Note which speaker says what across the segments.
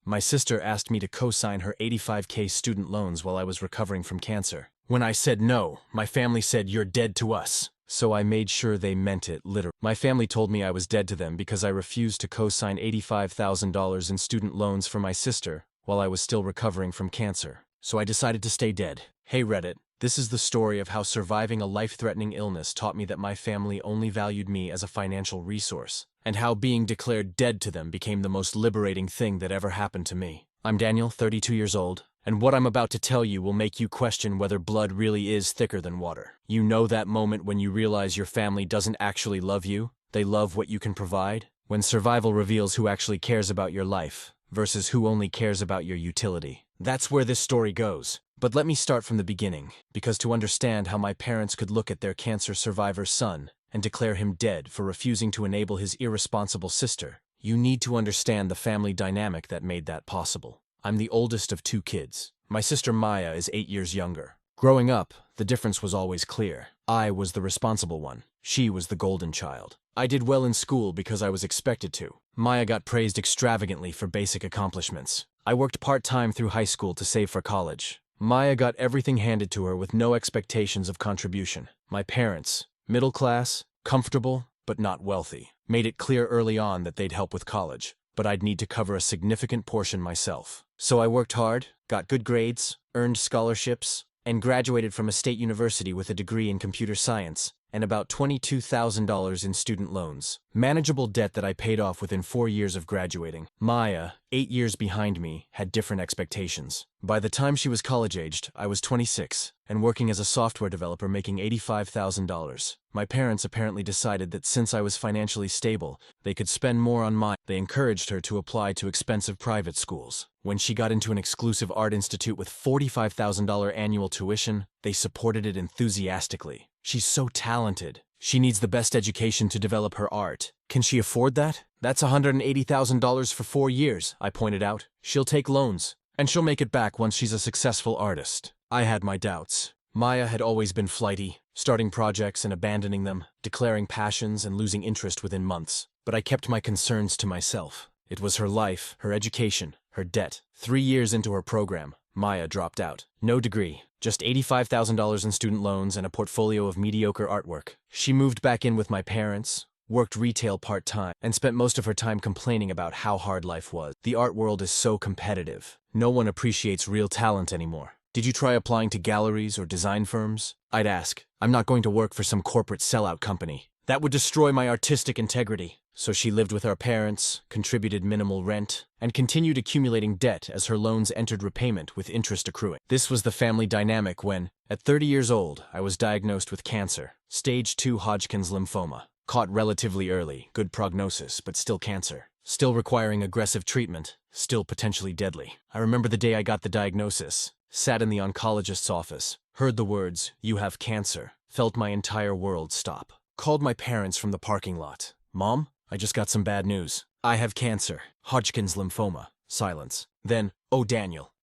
Speaker 1: My sister asked me to co-sign her $85K student loans while I was recovering from cancer. When I said no, my family said, "You're dead to us." So I made sure they meant it literally. My family told me I was dead to them because I refused to co-sign $85,000 in student loans for my sister while I was still recovering from cancer. So I decided to stay dead. Hey Reddit, this is the story of how surviving a life-threatening illness taught me that my family only valued me as a financial resource, and how being declared dead to them became the most liberating thing that ever happened to me. I'm Daniel, 32 years old, and what I'm about to tell you will make you question whether blood really is thicker than water. You know that moment when you realize your family doesn't actually love you, they love what you can provide? When survival reveals who actually cares about your life versus who only cares about your utility. That's where this story goes. But let me start from the beginning, because to understand how my parents could look at their cancer survivor son and declare him dead for refusing to enable his irresponsible sister, you need to understand the family dynamic that made that possible. I'm the oldest of 2 kids. My sister Maya is 8 years younger. Growing up, the difference was always clear. I was the responsible one. She was the golden child. I did well in school because I was expected to. Maya got praised extravagantly for basic accomplishments. I worked part-time through high school to save for college. Maya got everything handed to her with no expectations of contribution. My parents, middle class, comfortable, but not wealthy, made it clear early on that they'd help with college, but I'd need to cover a significant portion myself. So I worked hard, got good grades, earned scholarships, and graduated from a state university with a degree in computer science and about $22,000 in student loans. Manageable debt that I paid off within 4 years of graduating. Maya, 8 years behind me, had different expectations. By the time she was college-aged, I was 26 and working as a software developer making $85,000. My parents apparently decided that since I was financially stable, they could spend more on Maya. They encouraged her to apply to expensive private schools. When she got into an exclusive art institute with $45,000 annual tuition, they supported it enthusiastically. She's so talented. She needs the best education to develop her art. Can she afford that? That's $180,000 for 4 years, I pointed out. She'll take loans, and she'll make it back once she's a successful artist. I had my doubts. Maya had always been flighty, starting projects and abandoning them, declaring passions and losing interest within months. But I kept my concerns to myself. It was her life, her education, her debt. 3 years into her program, Maya dropped out. No degree, just $85,000 in student loans and a portfolio of mediocre artwork. She moved back in with my parents, worked retail part-time, and spent most of her time complaining about how hard life was. The art world is so competitive. No one appreciates real talent anymore. Did you try applying to galleries or design firms? I'd ask. I'm not going to work for some corporate sellout company. That would destroy my artistic integrity. So she lived with our parents, contributed minimal rent, and continued accumulating debt as her loans entered repayment with interest accruing. This was the family dynamic when, at 30 years old, I was diagnosed with cancer, stage 2 Hodgkin's lymphoma. Caught relatively early, good prognosis, but still cancer. Still requiring aggressive treatment, still potentially deadly. I remember the day I got the diagnosis, sat in the oncologist's office, heard the words, "You have cancer," felt my entire world stop. Called my parents from the parking lot. "Mom, I just got some bad news. I have cancer, Hodgkin's lymphoma." Silence. Then, "Oh Daniel,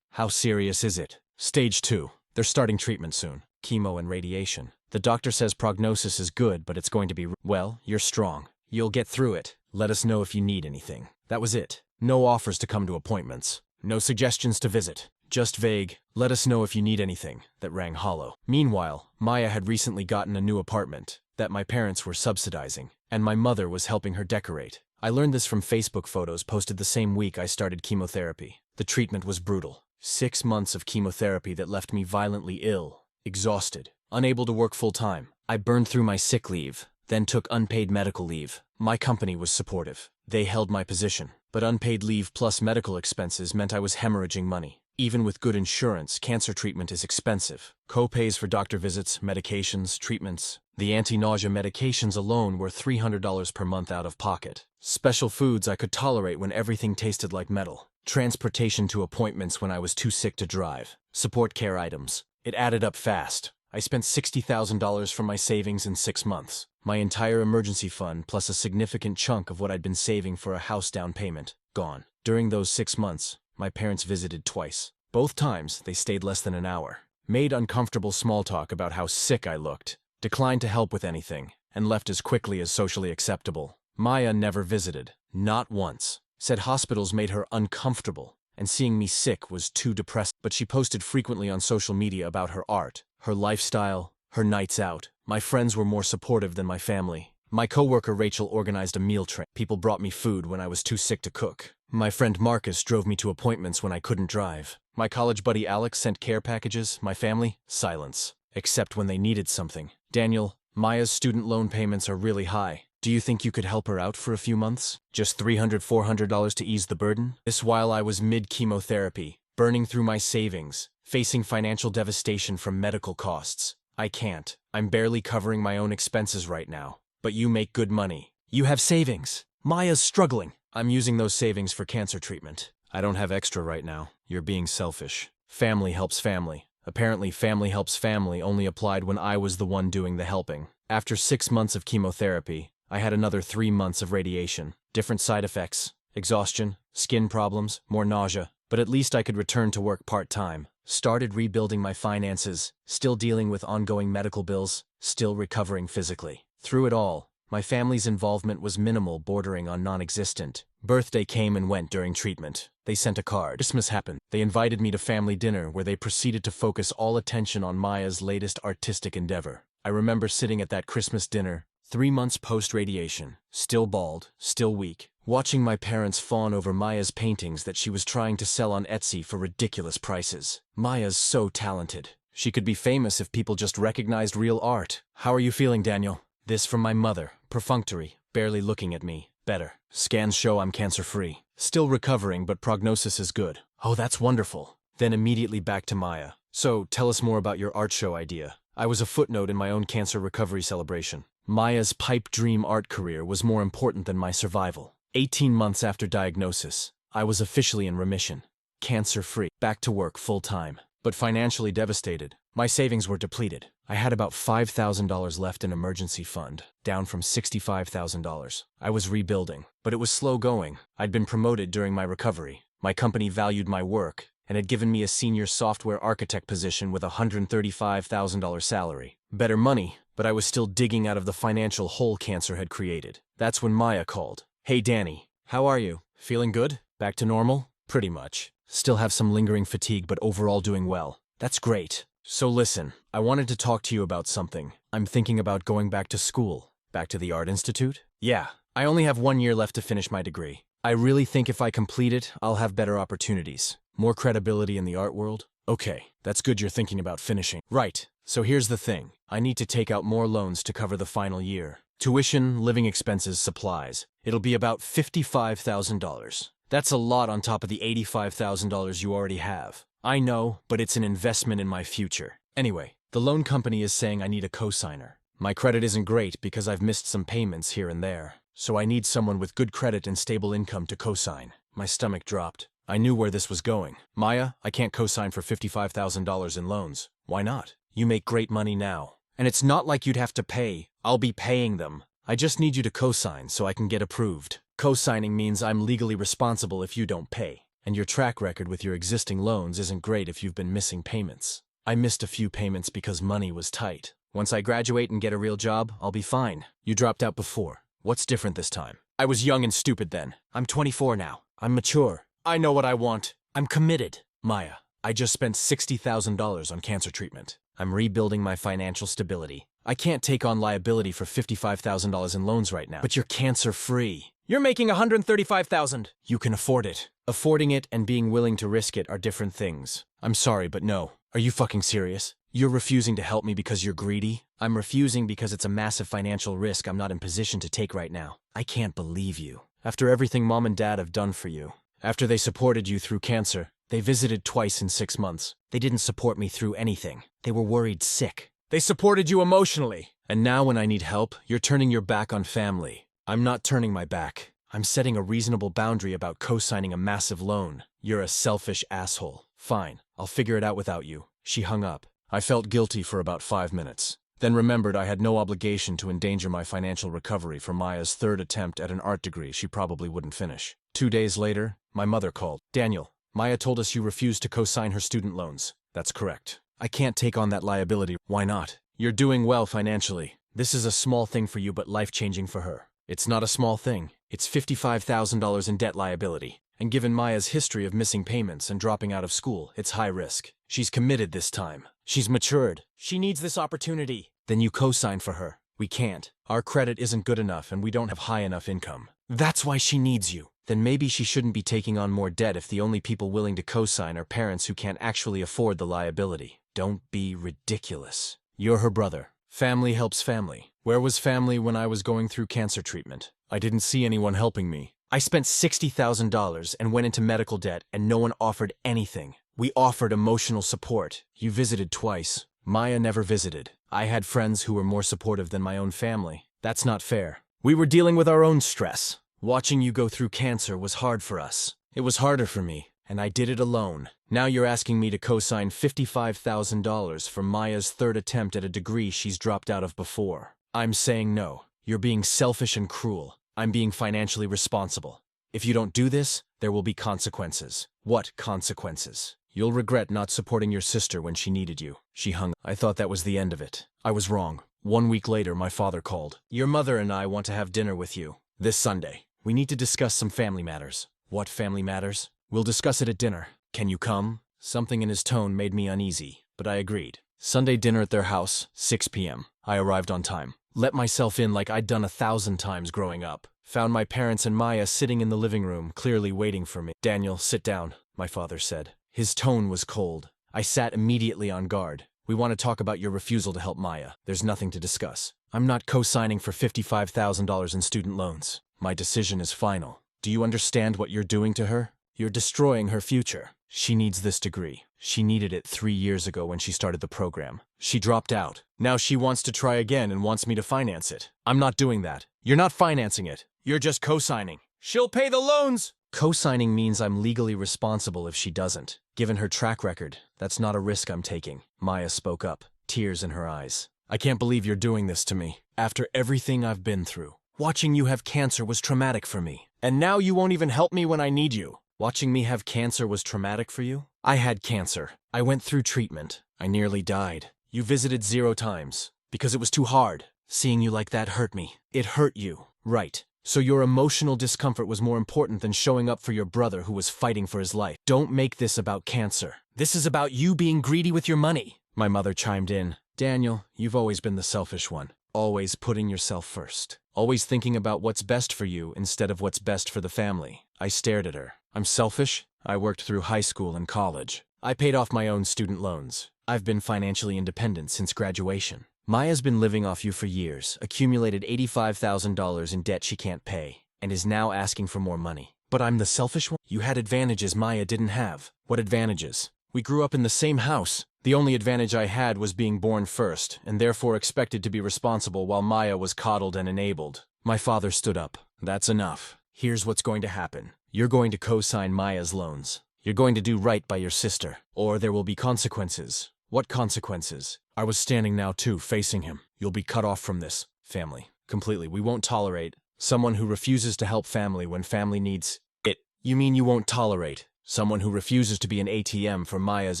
Speaker 1: how serious is it?" "Stage 2. They're starting treatment soon. Chemo and radiation. The doctor says prognosis is good, but it's going to be, well, you're strong. You'll get through it. Let us know if you need anything." That was it. No offers to come to appointments. No suggestions to visit. Just vague, "Let us know if you need anything," that rang hollow. Meanwhile, Maya had recently gotten a new apartment that my parents were subsidizing, and my mother was helping her decorate. I learned this from Facebook photos posted the same week I started chemotherapy. The treatment was brutal. 6 months of chemotherapy that left me violently ill, exhausted, unable to work full-time. I burned through my sick leave, then took unpaid medical leave. My company was supportive. They held my position, but unpaid leave plus medical expenses meant I was hemorrhaging money. Even with good insurance, cancer treatment is expensive. Co-pays for doctor visits, medications, treatments. The anti-nausea medications alone were $300 per month out of pocket. Special foods I could tolerate when everything tasted like metal. Transportation to appointments when I was too sick to drive. Support care items. It added up fast. I spent $60,000 from my savings in 6 months. My entire emergency fund plus a significant chunk of what I'd been saving for a house down payment, gone. During those 6 months, my parents visited twice. Both times, they stayed less than an hour. Made uncomfortable small talk about how sick I looked. Declined to help with anything, and left as quickly as socially acceptable. Maya never visited. Not once. said hospitals made her uncomfortable, and seeing me sick was too depressing. But she posted frequently on social media about her art, her lifestyle, her nights out. My friends were more supportive than my family. My coworker Rachel organized a meal train. People brought me food when I was too sick to cook. My friend Marcus drove me to appointments when I couldn't drive. My college buddy Alex sent care packages. My family, silence. Except when they needed something. Daniel, Maya's student loan payments are really high. Do you think you could help her out for a few months? Just $300–400 to ease the burden? This while I was mid-chemotherapy, burning through my savings, facing financial devastation from medical costs. I can't. I'm barely covering my own expenses right now. But you make good money. You have savings. Maya's struggling. I'm using those savings for cancer treatment. I don't have extra right now. You're being selfish. Family helps family. Apparently, family helps family only applied when I was the one doing the helping. After 6 months of chemotherapy, I had another 3 months of radiation. Different side effects. Exhaustion, skin problems, more nausea. But at least I could return to work part-time. Started rebuilding my finances, still dealing with ongoing medical bills, still recovering physically. Through it all, my family's involvement was minimal, bordering on non-existent. Birthday came and went during treatment. They sent a card. Christmas happened. They invited me to family dinner where they proceeded to focus all attention on Maya's latest artistic endeavor. I remember sitting at that Christmas dinner, 3 months post-radiation, still bald, still weak, watching my parents fawn over Maya's paintings that she was trying to sell on Etsy for ridiculous prices. Maya's so talented. She could be famous if people just recognized real art. How are you feeling, Daniel? This from my mother, perfunctory, barely looking at me. Better. Scans show I'm cancer-free. Still recovering, but prognosis is good. Oh, that's wonderful. Then immediately back to Maya. So, tell us more about your art show idea. I was a footnote in my own cancer recovery celebration. Maya's pipe dream art career was more important than my survival. 18 months after diagnosis, I was officially in remission. Cancer-free. Back to work full-time. But financially devastated. My savings were depleted. I had about $5,000 left in emergency fund, down from $65,000. I was rebuilding, but it was slow going. I'd been promoted during my recovery. My company valued my work and had given me a senior software architect position with a $135,000 salary. Better money, but I was still digging out of the financial hole cancer had created. That's when Maya called. Hey Danny, how are you? Feeling good? Back to normal? Pretty much. Still have some lingering fatigue, but overall doing well. That's great. So listen, I wanted to talk to you about something. I'm thinking about going back to school. Back to the Art Institute? Yeah, I only have 1 year left to finish my degree. I really think if I complete it, I'll have better opportunities. More credibility in the art world? Okay, that's good you're thinking about finishing. Right, so here's the thing. I need to take out more loans to cover the final year. Tuition, living expenses, supplies. It'll be about $55,000. That's a lot on top of the $85,000 you already have. I know, but it's an investment in my future. Anyway, the loan company is saying I need a co-signer. My credit isn't great because I've missed some payments here and there, so I need someone with good credit and stable income to co-sign. My stomach dropped. I knew where this was going. Maya, I can't co-sign for $55,000 in loans. Why not? You make great money now. And it's not like you'd have to pay. I'll be paying them. I just need you to co-sign so I can get approved. Co-signing means I'm legally responsible if you don't pay. And your track record with your existing loans isn't great if you've been missing payments. I missed a few payments because money was tight. Once I graduate and get a real job, I'll be fine. You dropped out before. What's different this time? I was young and stupid then. I'm 24 now. I'm mature. I know what I want. I'm committed. Maya, I just spent $60,000 on cancer treatment. I'm rebuilding my financial stability. I can't take on liability for $55,000 in loans right now. But you're cancer-free. You're making $135,000. You can afford it. Affording it and being willing to risk it are different things. I'm sorry, but no. Are you fucking serious? You're refusing to help me because you're greedy? I'm refusing because it's a massive financial risk I'm not in position to take right now. I can't believe you. After everything Mom and Dad have done for you. After they supported you through cancer. They visited twice in 6 months. They didn't support me through anything. They were worried sick. They supported you emotionally. And now when I need help, you're turning your back on family. I'm not turning my back. I'm setting a reasonable boundary about co-signing a massive loan. You're a selfish asshole. Fine, I'll figure it out without you. She hung up. I felt guilty for about 5 minutes. Then remembered I had no obligation to endanger my financial recovery for Maya's third attempt at an art degree she probably wouldn't finish. 2 days later, my mother called. Daniel, Maya told us you refused to co-sign her student loans. That's correct. I can't take on that liability. Why not? You're doing well financially. This is a small thing for you but life-changing for her. It's not a small thing. It's $55,000 in debt liability. And given Maya's history of missing payments and dropping out of school, it's high risk. She's committed this time. She's matured. She needs this opportunity. Then you co-sign for her. We can't. Our credit isn't good enough and we don't have high enough income. That's why she needs you. Then maybe she shouldn't be taking on more debt if the only people willing to co-sign are parents who can't actually afford the liability. Don't be ridiculous. You're her brother. Family helps family. Where was family when I was going through cancer treatment? I didn't see anyone helping me. I spent $60,000 and went into medical debt and no one offered anything. We offered emotional support. You visited twice. Maya never visited. I had friends who were more supportive than my own family. That's not fair. We were dealing with our own stress. Watching you go through cancer was hard for us. It was harder for me, and I did it alone. Now you're asking me to co-sign $55,000 for Maya's third attempt at a degree she's dropped out of before. I'm saying no. You're being selfish and cruel. I'm being financially responsible. If you don't do this, there will be consequences. What consequences? You'll regret not supporting your sister when she needed you. She hung. I thought that was the end of it. I was wrong. 1 week later, my father called. Your mother and I want to have dinner with you. This Sunday. We need to discuss some family matters. What family matters? We'll discuss it at dinner. Can you come? Something in his tone made me uneasy, but I agreed. Sunday dinner at their house, 6 p.m. I arrived on time. Let myself in like I'd done 1,000 times growing up. Found my parents and Maya sitting in the living room, clearly waiting for me. Daniel, sit down, my father said. His tone was cold. I sat immediately on guard. We want to talk about your refusal to help Maya. There's nothing to discuss. I'm not co-signing for $55,000 in student loans. My decision is final. Do you understand what you're doing to her? You're destroying her future. She needs this degree. She needed it 3 years ago when she started the program. She dropped out. Now she wants to try again and wants me to finance it. I'm not doing that. You're not financing it. You're just co-signing. She'll pay the loans! Co-signing means I'm legally responsible if she doesn't. Given her track record, that's not a risk I'm taking. Maya spoke up, tears in her eyes. I can't believe you're doing this to me. After everything I've been through. Watching you have cancer was traumatic for me. And now you won't even help me when I need you. Watching me have cancer was traumatic for you? I had cancer. I went through treatment. I nearly died. You visited 0 times. Because it was too hard. Seeing you like that hurt me. It hurt you. Right. So your emotional discomfort was more important than showing up for your brother who was fighting for his life. Don't make this about cancer. This is about you being greedy with your money. My mother chimed in. Daniel, you've always been the selfish one. Always putting yourself first. Always thinking about what's best for you instead of what's best for the family. I stared at her. I'm selfish? I worked through high school and college. I paid off my own student loans. I've been financially independent since graduation. Maya's been living off you for years, accumulated $85,000 in debt she can't pay, and is now asking for more money. But I'm the selfish one? You had advantages Maya didn't have. What advantages? We grew up in the same house. The only advantage I had was being born first, and therefore expected to be responsible while Maya was coddled and enabled. My father stood up. That's enough. Here's what's going to happen. You're going to co-sign Maya's loans. You're going to do right by your sister, or there will be consequences. What consequences? I was standing now too, facing him. You'll be cut off from this family. Completely. We won't tolerate someone who refuses to help family when family needs it. You mean you won't tolerate someone who refuses to be an ATM for Maya's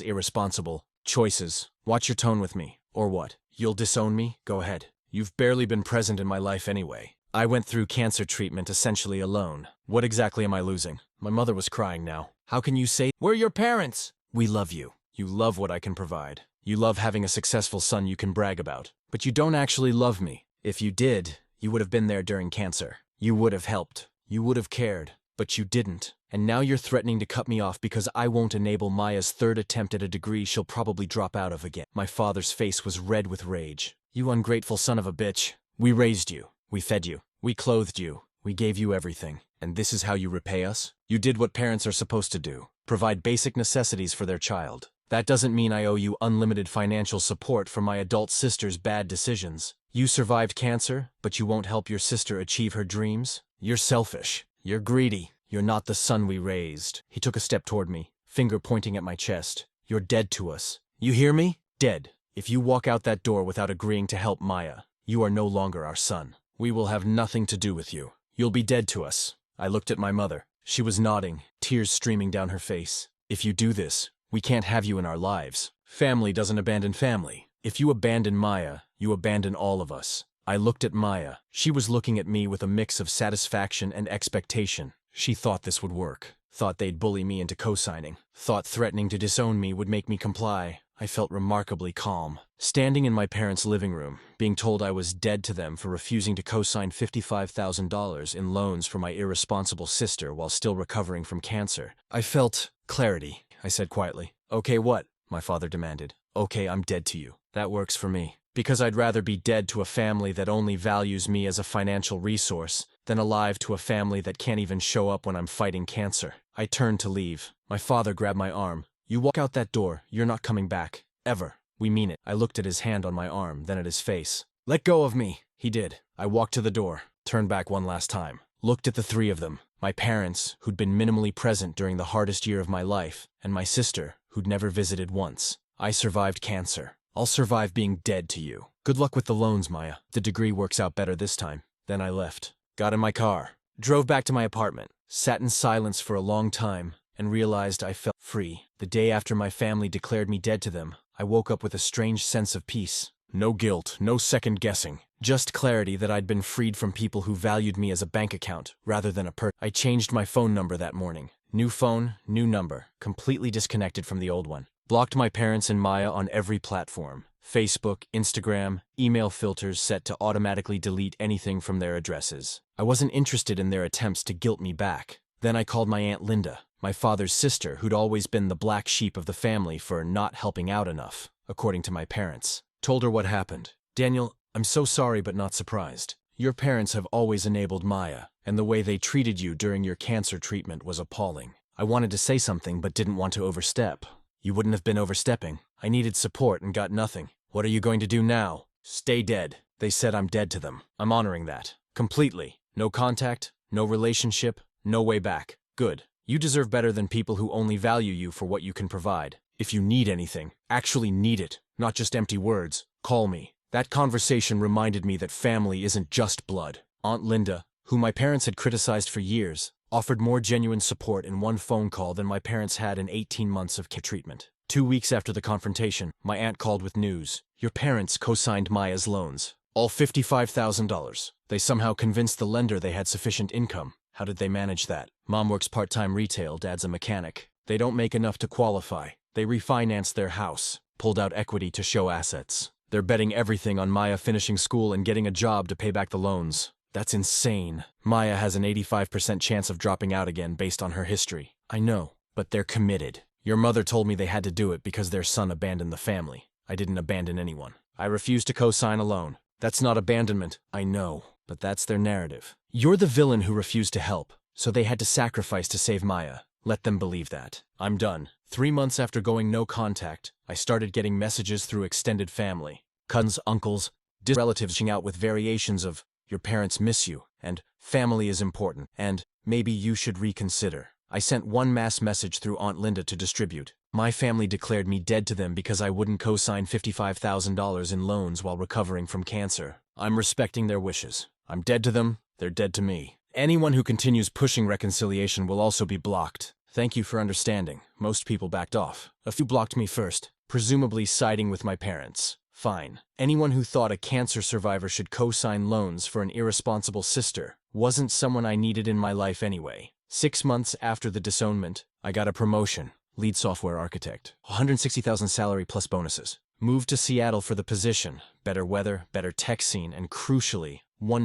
Speaker 1: irresponsible choices? Watch your tone with me. Or what? You'll disown me? Go ahead. You've barely been present in my life anyway. I went through cancer treatment essentially alone. What exactly am I losing? My mother was crying now. How can you say, we're your parents? We love you. You love what I can provide. You love having a successful son you can brag about. But you don't actually love me. If you did, you would have been there during cancer. You would have helped. You would have cared. But you didn't. And now you're threatening to cut me off because I won't enable Maya's third attempt at a degree she'll probably drop out of again. My father's face was red with rage. You ungrateful son of a bitch. We raised you. We fed you. We clothed you. We gave you everything. And this is how you repay us? You did what parents are supposed to do. Provide basic necessities for their child. That doesn't mean I owe you unlimited financial support for my adult sister's bad decisions. You survived cancer, but you won't help your sister achieve her dreams? You're selfish. You're greedy. You're not the son we raised. He took a step toward me, finger pointing at my chest. You're dead to us. You hear me? Dead. If you walk out that door without agreeing to help Maya, you are no longer our son. We will have nothing to do with you. You'll be dead to us. I looked at my mother. She was nodding, tears streaming down her face. If you do this, we can't have you in our lives. Family doesn't abandon family. If you abandon Maya, you abandon all of us. I looked at Maya. She was looking at me with a mix of satisfaction and expectation. She thought this would work. Thought they'd bully me into co-signing. Thought threatening to disown me would make me comply. I felt remarkably calm. Standing in my parents' living room, being told I was dead to them for refusing to co-sign $55,000 in loans for my irresponsible sister while still recovering from cancer, I felt clarity. I said quietly, "Okay, what?" my father demanded. "Okay, I'm dead to you. That works for me. Because I'd rather be dead to a family that only values me as a financial resource than alive to a family that can't even show up when I'm fighting cancer." I turned to leave. My father grabbed my arm. "You walk out that door, you're not coming back. Ever. We mean it." I looked at his hand on my arm, then at his face. "Let go of me." He did. I walked to the door, turned back one last time, looked at the three of them, my parents, who'd been minimally present during the hardest year of my life, and my sister, who'd never visited once. I survived cancer. I'll survive being dead to you. Good luck with the loans, Maya. The degree works out better this time. Then I left. Got in my car. Drove back to my apartment. Sat in silence for a long time and realized I felt free. The day after my family declared me dead to them, I woke up with a strange sense of peace. No guilt, no second guessing. Just clarity that I'd been freed from people who valued me as a bank account rather than a person. I changed my phone number that morning. New phone, new number, completely disconnected from the old one. Blocked my parents and Maya on every platform. Facebook, Instagram, email filters set to automatically delete anything from their addresses. I wasn't interested in their attempts to guilt me back. Then I called my Aunt Linda, my father's sister, who'd always been the black sheep of the family for not helping out enough, according to my parents. Told her what happened. "Daniel, I'm so sorry but not surprised. Your parents have always enabled Maya, and the way they treated you during your cancer treatment was appalling. I wanted to say something but didn't want to overstep. You wouldn't have been overstepping. I needed support and got nothing. What are you going to do now?" "Stay dead." They said I'm dead to them. I'm honoring that. Completely. No contact, no relationship, no way back. Good. You deserve better than people who only value you for what you can provide. If you need anything, actually need it, not just empty words, call me. That conversation reminded me that family isn't just blood. Aunt Linda, who my parents had criticized for years, offered more genuine support in one phone call than my parents had in 18 months of treatment. 2 weeks after the confrontation, my aunt called with news. Your parents co-signed Maya's loans. All $55,000. They somehow convinced the lender they had sufficient income. How did they manage that? Mom works part-time retail, dad's a mechanic. They don't make enough to qualify. They refinanced their house, pulled out equity to show assets. They're betting everything on Maya finishing school and getting a job to pay back the loans. That's insane. Maya has an 85% chance of dropping out again based on her history. I know, but they're committed. Your mother told me they had to do it because their son abandoned the family. I didn't abandon anyone. I refused to co-sign a loan. That's not abandonment. I know, but that's their narrative. You're the villain who refused to help, so they had to sacrifice to save Maya. Let them believe that. I'm done. 3 months after going no contact, I started getting messages through extended family. Cousins, uncles, relatives reaching out with variations of, "Your parents miss you," and "Family is important," and "Maybe you should reconsider." I sent one mass message through Aunt Linda to distribute. My family declared me dead to them because I wouldn't co-sign $55,000 in loans while recovering from cancer. I'm respecting their wishes. I'm dead to them, they're dead to me. Anyone who continues pushing reconciliation will also be blocked. Thank you for understanding. Most people backed off. A few blocked me first, presumably siding with my parents. Fine. Anyone who thought a cancer survivor should co-sign loans for an irresponsible sister wasn't someone I needed in my life anyway. 6 months after the disownment, I got a promotion. Lead software architect. $160,000 salary plus bonuses. Moved to Seattle for the position. Better weather, better tech scene, and crucially,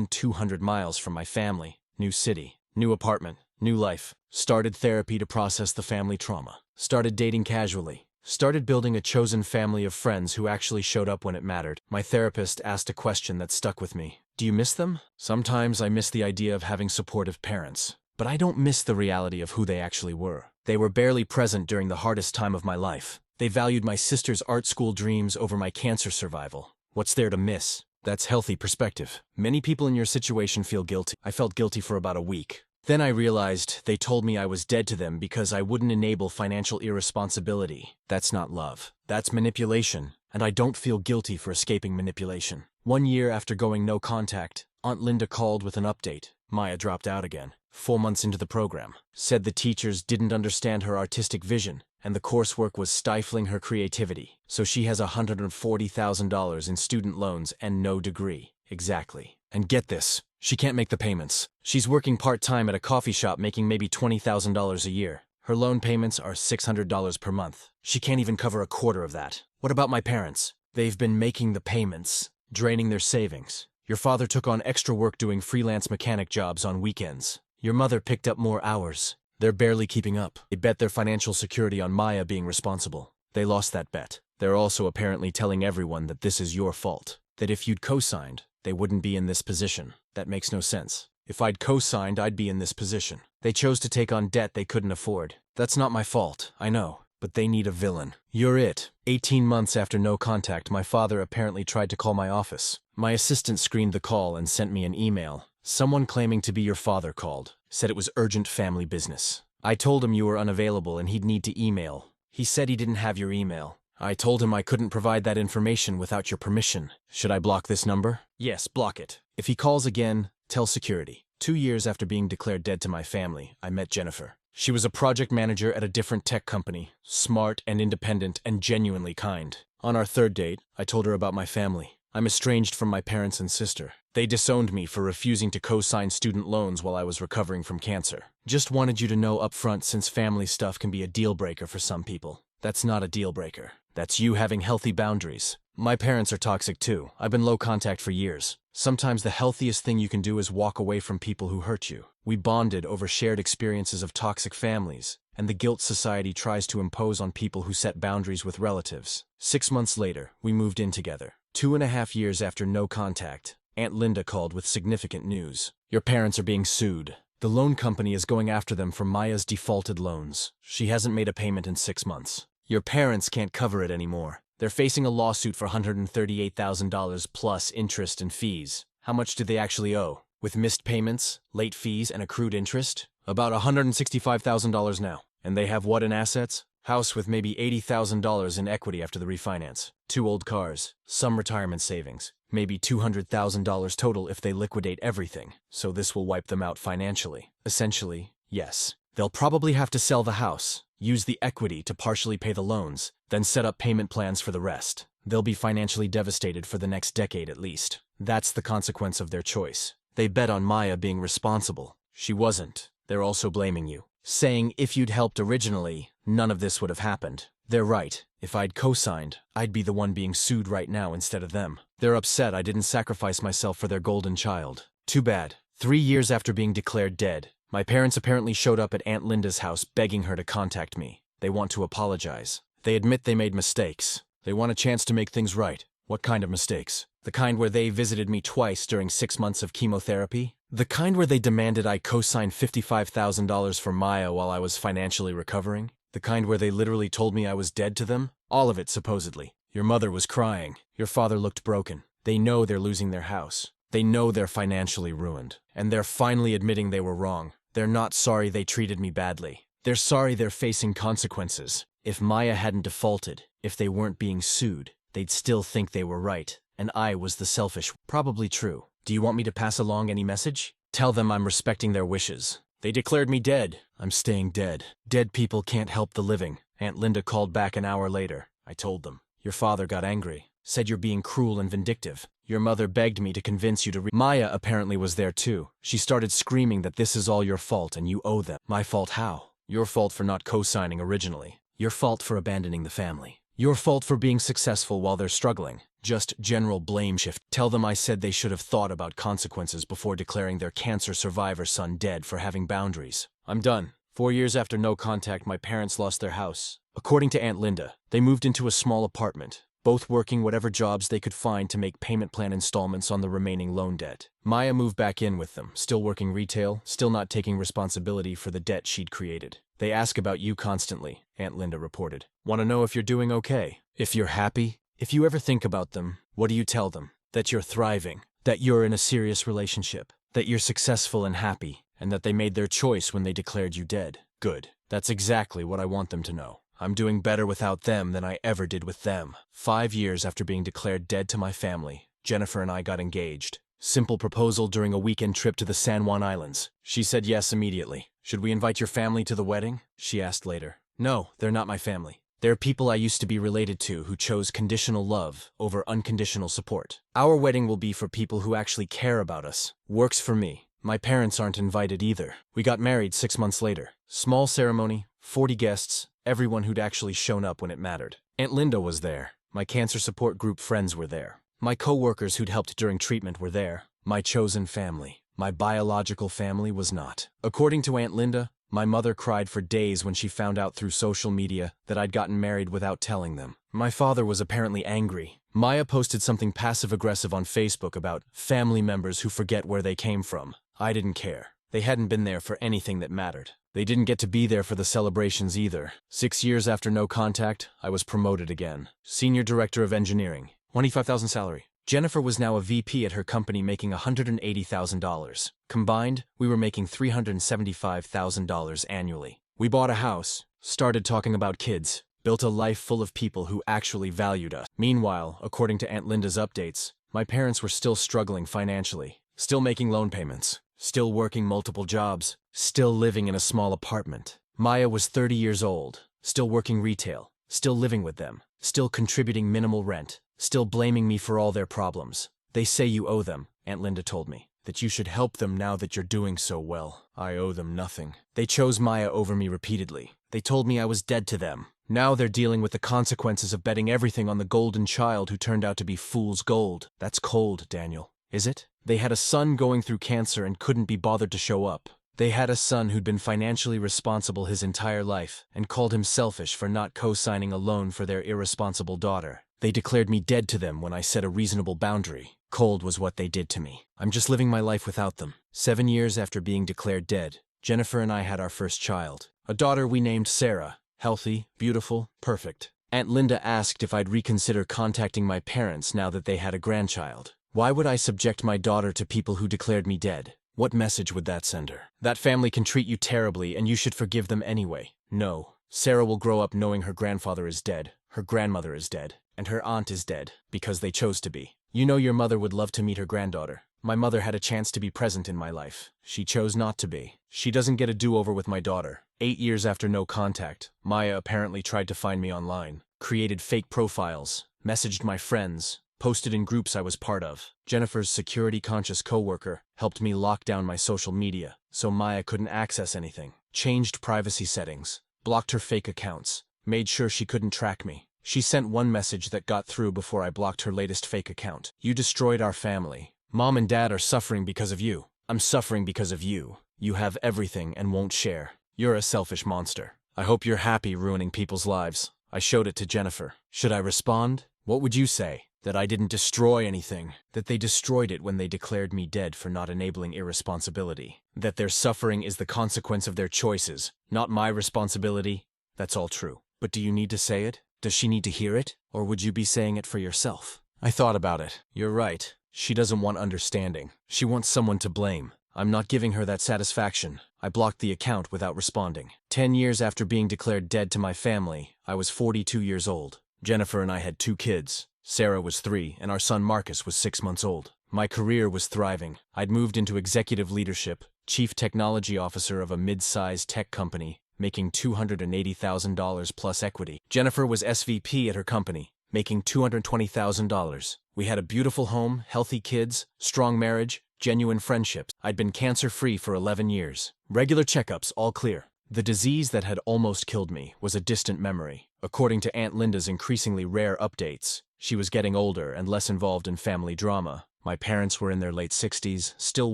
Speaker 1: 200 miles from my family. New city. New apartment. New life. Started therapy to process the family trauma. Started dating casually. Started building a chosen family of friends who actually showed up when it mattered. My therapist asked a question that stuck with me. Do you miss them? Sometimes I miss the idea of having supportive parents. But I don't miss the reality of who they actually were. They were barely present during the hardest time of my life. They valued my sister's art school dreams over my cancer survival. What's there to miss? That's healthy perspective. Many people in your situation feel guilty. I felt guilty for about a week. Then I realized they told me I was dead to them because I wouldn't enable financial irresponsibility. That's not love. That's manipulation, and I don't feel guilty for escaping manipulation. 1 year after going no contact, Aunt Linda called with an update. Maya dropped out again. 4 months into the program. Said the teachers didn't understand her artistic vision, and the coursework was stifling her creativity. So she has $140,000 in student loans and no degree. Exactly. And get this, she can't make the payments. She's working part-time at a coffee shop making maybe $20,000 a year. Her loan payments are $600 per month. She can't even cover a quarter of that. What about my parents? They've been making the payments, draining their savings. Your father took on extra work doing freelance mechanic jobs on weekends. Your mother picked up more hours. They're barely keeping up. They bet their financial security on Maya being responsible. They lost that bet. They're also apparently telling everyone that this is your fault. That if you'd co-signed, they wouldn't be in this position. That makes no sense. If I'd co-signed, I'd be in this position. They chose to take on debt they couldn't afford. That's not my fault, I know. But they need a villain. You're it. 18 months after no contact, my father apparently tried to call my office. My assistant screened the call and sent me an email. Someone claiming to be your father called. Said it was urgent family business. I told him you were unavailable and he'd need to email. He said he didn't have your email. I told him I couldn't provide that information without your permission. Should I block this number? Yes, block it. If he calls again, tell security. 2 years after being declared dead to my family, I met Jennifer. She was a project manager at a different tech company, smart and independent and genuinely kind. On our third date, I told her about my family. I'm estranged from my parents and sister. They disowned me for refusing to co-sign student loans while I was recovering from cancer. Just wanted you to know up front since family stuff can be a deal breaker for some people. That's not a deal breaker. That's you having healthy boundaries. My parents are toxic too. I've been low contact for years. Sometimes the healthiest thing you can do is walk away from people who hurt you. We bonded over shared experiences of toxic families, and the guilt society tries to impose on people who set boundaries with relatives. 6 months later, we moved in together. 2.5 years after no contact, Aunt Linda called with significant news. Your parents are being sued. The loan company is going after them for Maya's defaulted loans. She hasn't made a payment in 6 months. Your parents can't cover it anymore. They're facing a lawsuit for $138,000 plus interest and fees. How much do they actually owe? With missed payments, late fees, and accrued interest? About $165,000 now. And they have what in assets? House with maybe $80,000 in equity after the refinance. 2 old cars. Some retirement savings. Maybe $200,000 total if they liquidate everything. So this will wipe them out financially. Essentially, yes. They'll probably have to sell the house, use the equity to partially pay the loans, then set up payment plans for the rest. They'll be financially devastated for the next decade at least. That's the consequence of their choice. They bet on Maya being responsible. She wasn't. They're also blaming you, saying if you'd helped originally, none of this would have happened. They're right. If I'd co-signed, I'd be the one being sued right now instead of them. They're upset I didn't sacrifice myself for their golden child. Too bad. 3 years after being declared dead, my parents apparently showed up at Aunt Linda's house begging her to contact me. They want to apologize. They admit they made mistakes. They want a chance to make things right. What kind of mistakes? The kind where they visited me twice during 6 months of chemotherapy? The kind where they demanded I co-sign $55,000 for Maya while I was financially recovering? The kind where they literally told me I was dead to them? All of it, supposedly. Your mother was crying. Your father looked broken. They know they're losing their house. They know they're financially ruined. And they're finally admitting they were wrong. They're not sorry they treated me badly. They're sorry they're facing consequences. If Maya hadn't defaulted, if they weren't being sued, they'd still think they were right, and I was the selfish. Probably true. Do you want me to pass along any message? Tell them I'm respecting their wishes. They declared me dead. I'm staying dead. Dead people can't help the living. Aunt Linda called back an hour later. I told them. Your father got angry. Said you're being cruel and vindictive. Your mother begged me to convince you to Maya apparently was there too. She started screaming that this is all your fault and you owe them. My fault how? Your fault for not co-signing originally. Your fault for abandoning the family. Your fault for being successful while they're struggling. Just general blame shift. Tell them I said they should have thought about consequences before declaring their cancer survivor son dead for having boundaries. I'm done. 4 years after no contact, my parents lost their house. According to Aunt Linda, they moved into a small apartment, both working whatever jobs they could find to make payment plan installments on the remaining loan debt. Maya moved back in with them, still working retail, still not taking responsibility for the debt she'd created. They ask about you constantly, Aunt Linda reported. Want to know if you're doing okay, if you're happy. If you ever think about them, what do you tell them? That you're thriving, that you're in a serious relationship, that you're successful and happy, and that they made their choice when they declared you dead. Good. That's exactly what I want them to know. I'm doing better without them than I ever did with them. 5 years after being declared dead to my family, Jennifer and I got engaged. Simple proposal during a weekend trip to the San Juan Islands. She said yes immediately. Should we invite your family to the wedding? She asked later. No, they're not my family. They're people I used to be related to who chose conditional love over unconditional support. Our wedding will be for people who actually care about us. Works for me. My parents aren't invited either. We got married 6 months later. Small ceremony, 40 guests, everyone who'd actually shown up when it mattered. Aunt Linda was there. My cancer support group friends were there. My co-workers who'd helped during treatment were there. My chosen family. My biological family was not. According to Aunt Linda, my mother cried for days when she found out through social media that I'd gotten married without telling them. My father was apparently angry. Maya posted something passive-aggressive on Facebook about family members who forget where they came from. I didn't care. They hadn't been there for anything that mattered. They didn't get to be there for the celebrations either. 6 years after no contact, I was promoted again. Senior Director of Engineering. $25,000 salary. Jennifer was now a VP at her company making $180,000. Combined, we were making $375,000 annually. We bought a house, started talking about kids, built a life full of people who actually valued us. Meanwhile, according to Aunt Linda's updates, my parents were still struggling financially, still making loan payments, still working multiple jobs, still living in a small apartment. Maya was 30 years old, still working retail, still living with them, still contributing minimal rent, still blaming me for all their problems. They say you owe them, Aunt Linda told me, that you should help them now that you're doing so well. I owe them nothing. They chose Maya over me repeatedly. They told me I was dead to them. Now they're dealing with the consequences of betting everything on the golden child who turned out to be fool's gold. That's cold, Daniel. Is it? They had a son going through cancer and couldn't be bothered to show up. They had a son who'd been financially responsible his entire life and called him selfish for not co-signing a loan for their irresponsible daughter. They declared me dead to them when I set a reasonable boundary. Cold was what they did to me. I'm just living my life without them. 7 years after being declared dead, Jennifer and I had our first child. A daughter we named Sarah. Healthy, beautiful, perfect. Aunt Linda asked if I'd reconsider contacting my parents now that they had a grandchild. Why would I subject my daughter to people who declared me dead? What message would that send her? That family can treat you terribly and you should forgive them anyway. No. Sarah will grow up knowing her grandfather is dead, her grandmother is dead, and her aunt is dead, because they chose to be. You know your mother would love to meet her granddaughter. My mother had a chance to be present in my life. She chose not to be. She doesn't get a do-over with my daughter. 8 years after no contact, Maya apparently tried to find me online, created fake profiles, messaged my friends, posted in groups I was part of. Jennifer's security-conscious coworker helped me lock down my social media so Maya couldn't access anything, changed privacy settings, blocked her fake accounts, made sure she couldn't track me. She sent one message that got through before I blocked her latest fake account. You destroyed our family. Mom and Dad are suffering because of you. I'm suffering because of you. You have everything and won't share. You're a selfish monster. I hope you're happy ruining people's lives. I showed it to Jennifer. Should I respond? What would you say? That I didn't destroy anything. That they destroyed it when they declared me dead for not enabling irresponsibility. That their suffering is the consequence of their choices, not my responsibility. That's all true. But do you need to say it? Does she need to hear it? Or would you be saying it for yourself? I thought about it. You're right. She doesn't want understanding. She wants someone to blame. I'm not giving her that satisfaction. I blocked the account without responding. 10 years after being declared dead to my family, I was 42 years old. Jennifer and I had 2 kids. Sarah was 3, and our son Marcus was 6 months old. My career was thriving. I'd moved into executive leadership, chief technology officer of a mid-sized tech company, making $280,000 plus equity. Jennifer was SVP at her company, making $220,000. We had a beautiful home, healthy kids, strong marriage, genuine friendships. I'd been cancer-free for 11 years. Regular checkups, all clear. The disease that had almost killed me was a distant memory. According to Aunt Linda's increasingly rare updates, she was getting older and less involved in family drama. My parents were in their late 60s, still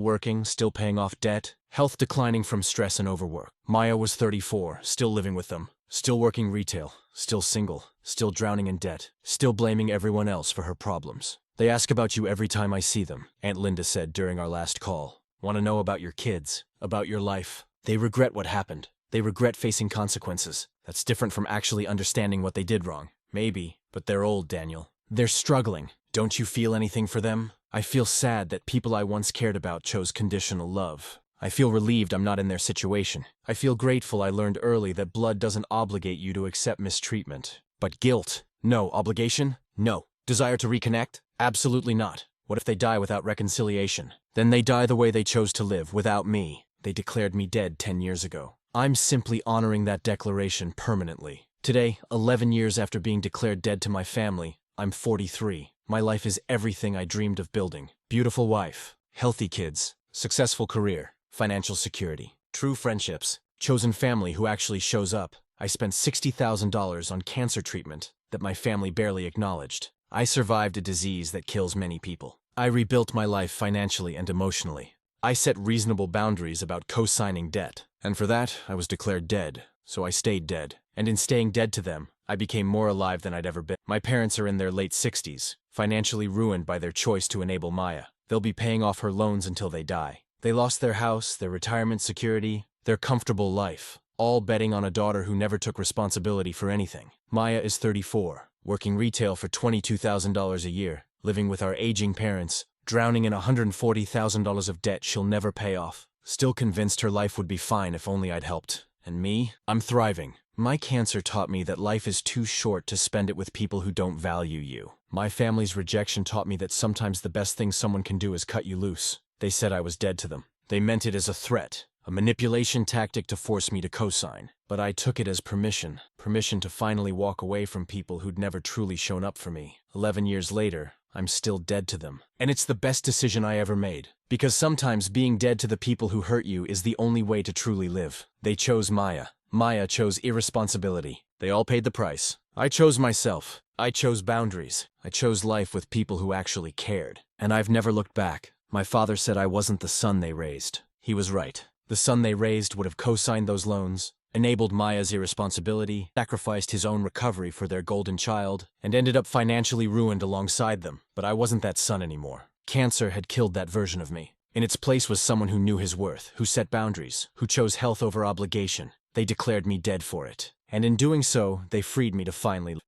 Speaker 1: working, still paying off debt, health declining from stress and overwork. Maya was 34, still living with them, still working retail, still single, still drowning in debt, still blaming everyone else for her problems. They ask about you every time I see them, Aunt Linda said during our last call. Want to know about your kids, about your life. They regret what happened. They regret facing consequences. That's different from actually understanding what they did wrong. Maybe, but they're old, Daniel. They're struggling. Don't you feel anything for them? I feel sad that people I once cared about chose conditional love. I feel relieved I'm not in their situation. I feel grateful I learned early that blood doesn't obligate you to accept mistreatment. But guilt? No. Obligation? No. Desire to reconnect? Absolutely not. What if they die without reconciliation? Then they die the way they chose to live, without me. They declared me dead 10 years ago. I'm simply honoring that declaration permanently. Today, 11 years after being declared dead to my family, I'm 43. My life is everything I dreamed of building. Beautiful wife, healthy kids, successful career, financial security, true friendships, chosen family who actually shows up. I spent $60,000 on cancer treatment that my family barely acknowledged. I survived a disease that kills many people. I rebuilt my life financially and emotionally. I set reasonable boundaries about co-signing debt, and for that, I was declared dead, so I stayed dead. And in staying dead to them, I became more alive than I'd ever been. My parents are in their late 60s, financially ruined by their choice to enable Maya. They'll be paying off her loans until they die. They lost their house, their retirement security, their comfortable life, all betting on a daughter who never took responsibility for anything. Maya is 34, working retail for $22,000 a year, living with our aging parents, drowning in $140,000 of debt she'll never pay off. Still convinced her life would be fine if only I'd helped. And me? I'm thriving. My cancer taught me that life is too short to spend it with people who don't value you. My family's rejection taught me that sometimes the best thing someone can do is cut you loose. They said I was dead to them. They meant it as a threat, a manipulation tactic to force me to co-sign. But I took it as permission to finally walk away from people who'd never truly shown up for me. 11 years later, I'm still dead to them. And it's the best decision I ever made. Because sometimes being dead to the people who hurt you is the only way to truly live. They chose Maya. Maya chose irresponsibility. They all paid the price. I chose myself. I chose boundaries. I chose life with people who actually cared. And I've never looked back. My father said I wasn't the son they raised. He was right. The son they raised would have co-signed those loans, enabled Maya's irresponsibility, sacrificed his own recovery for their golden child, and ended up financially ruined alongside them. But I wasn't that son anymore. Cancer had killed that version of me. In its place was someone who knew his worth, who set boundaries, who chose health over obligation. They declared me dead for it. And in doing so, they freed me to finally live.